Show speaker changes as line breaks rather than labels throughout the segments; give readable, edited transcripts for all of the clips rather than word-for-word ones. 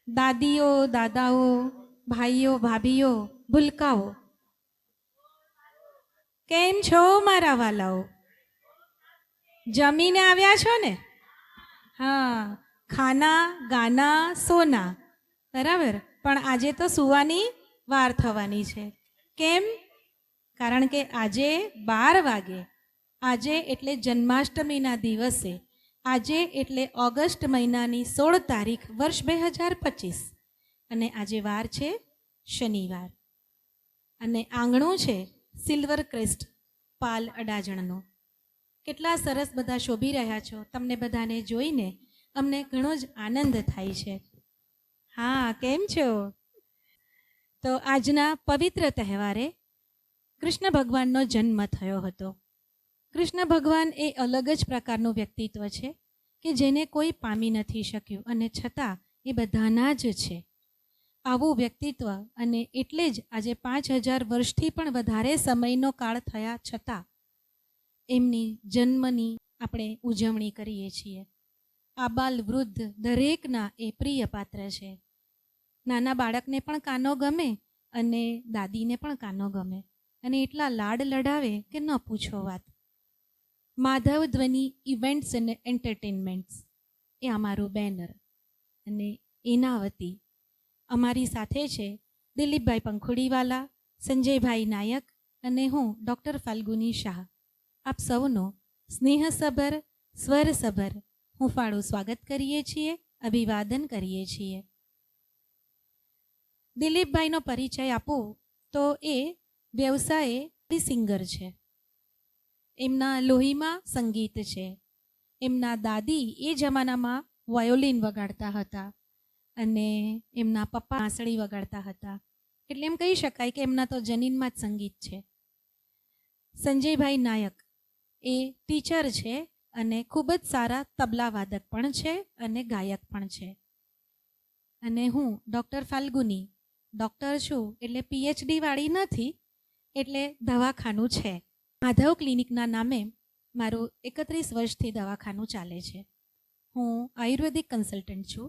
દાદીઓ દાદાઓ, ભાઈઓ ભાભીઓ, ભૂલકાઓ, કેમ છો મારા વાલાઓ? જમીને આવ્યા છો ને? હા, ખાના ગાના સોના, બરાબર. પણ આજે તો સુવાની વાર થવાની છે. કેમ? કારણ કે આજે 12 વાગે, આજે એટલે જન્માષ્ટમીના દિવસે, આજે એટલે ઓગસ્ટ મહિનાની 16 તારીખ, વર્ષ 2025, અને આજે વાર છે શનિવાર, અને આંગણું છે સિલ્વર ક્રેસ્ટ પાલ અડાજણનો. કેટલા સરસ બધા શોભી રહ્યા છો. તમને બધાને જોઈને અમને ઘણો જ આનંદ થાય છે. હા, કેમ છો? તો આજના પવિત્ર તહેવારે કૃષ્ણ ભગવાનનો જન્મ થયો હતો. કૃષ્ણ ભગવાન એ અલગ જ પ્રકારનું વ્યક્તિત્વ છે કે જેને કોઈ પામી નથી શક્યું, અને છતાં એ બધાના જ છે. આવું વ્યક્તિત્વ, અને એટલે જ આજે 5000 વર્ષથી પણ વધારે સમયનો કાળ થયા છતાં એમની જન્મની આપણે ઉજવણી કરીએ છીએ. આબાલ વૃદ્ધ દરેકના એ પ્રિય પાત્ર છે. નાના બાળકને પણ કાનો ગમે અને દાદીને પણ કાનો ગમે, અને એટલા લાડ લડાવે કે ન પૂછો વાત. માધવ ધ્વની ઇવેન્ટ્સ અને એન્ટરટેનમેન્ટ્સ એ અમારું બેનર, અને એના વતી અમારી સાથે છે દિલીપભાઈ પંખુડીવાલા, સંજયભાઈ નાયક અને હું ડૉક્ટર ફાલ્ગુની શાહ. આપ સૌનો સ્નેહસભર, સ્વરસભર હુંફાળું સ્વાગત કરીએ છીએ, અભિવાદન કરીએ છીએ. દિલીપભાઈનો પરિચય આપું તો એ વ્યવસાયે સિંગર છે. એમના લોહીમાં સંગીત છે. એમના દાદી એ જમાનામાં વાયોલિન વગાડતા હતા, અને એમના પપ્પા વાંસળી વગાડતા હતા. એટલે એમ કહી શકાય કે એમના તો જનીનમાં જ સંગીત છે. સંજયભાઈ નાયક એ ટીચર છે, અને ખૂબ જ સારા તબલા વાદક પણ છે અને ગાયક પણ છે. અને હું ડૉક્ટર ફાલ્ગુની, ડૉક્ટર છું એટલે પીએચડી વાળી નથી, એટલે દવાખાનું છે. માધવ ક્લિનિકના નામે મારું 31 વર્ષથી દવાખાનું ચાલે છે. હું આયુર્વેદિક કન્સલ્ટન્ટ છું.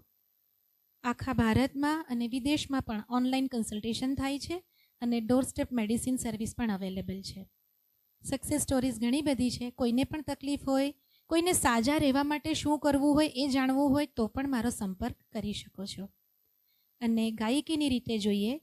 આખા ભારતમાં અને વિદેશમાં પણ ઓનલાઈન કન્સલ્ટેશન થાય છે, અને ડોર સ્ટેપ મેડિસિન સર્વિસ પણ અવેલેબલ છે. સક્સેસ સ્ટોરીઝ ઘણી બધી છે. કોઈને પણ તકલીફ હોય, કોઈને સાજા રહેવા માટે શું કરવું હોય એ જાણવું હોય તો પણ મારો સંપર્ક કરી શકો છો. અને ગાયકીની રીતે જોઈએ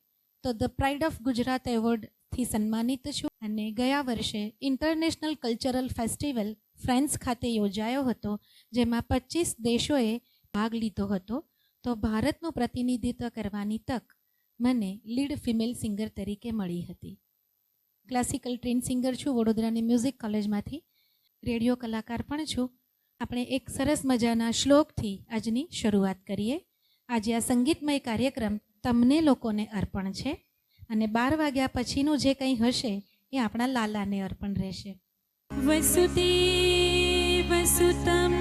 તો ધ પ્રાઇડ ઓફ ગુજરાત એવોર્ડથી સન્માનિત છું, અને ગયા વર્ષે ઇન્ટરનેશનલ કલ્ચરલ ફેસ્ટિવલ ફ્રાન્સ ખાતે યોજાયો હતો, જેમાં 25 દેશોએ ભાગ લીધો હતો. તો ભારતનું પ્રતિનિધિત્વ કરવાની તક મને લીડ ફિમેલ સિંગર તરીકે મળી હતી. ક્લાસિકલ ટ્રેન સિંગર છું વડોદરાની મ્યુઝિક કોલેજમાંથી. રેડિયો કલાકાર પણ છું. આપણે એક સરસ મજાના શ્લોકથી આજની શરૂઆત કરીએ. આજે આ સંગીતમય કાર્યક્રમ તમને લોકોને અર્પણ છે, અને 12 વાગ્યા પછીનું જે કંઈ હશે એ આપણા લાલાને અર્પણ રહેશે. વસુદેવ સુતમ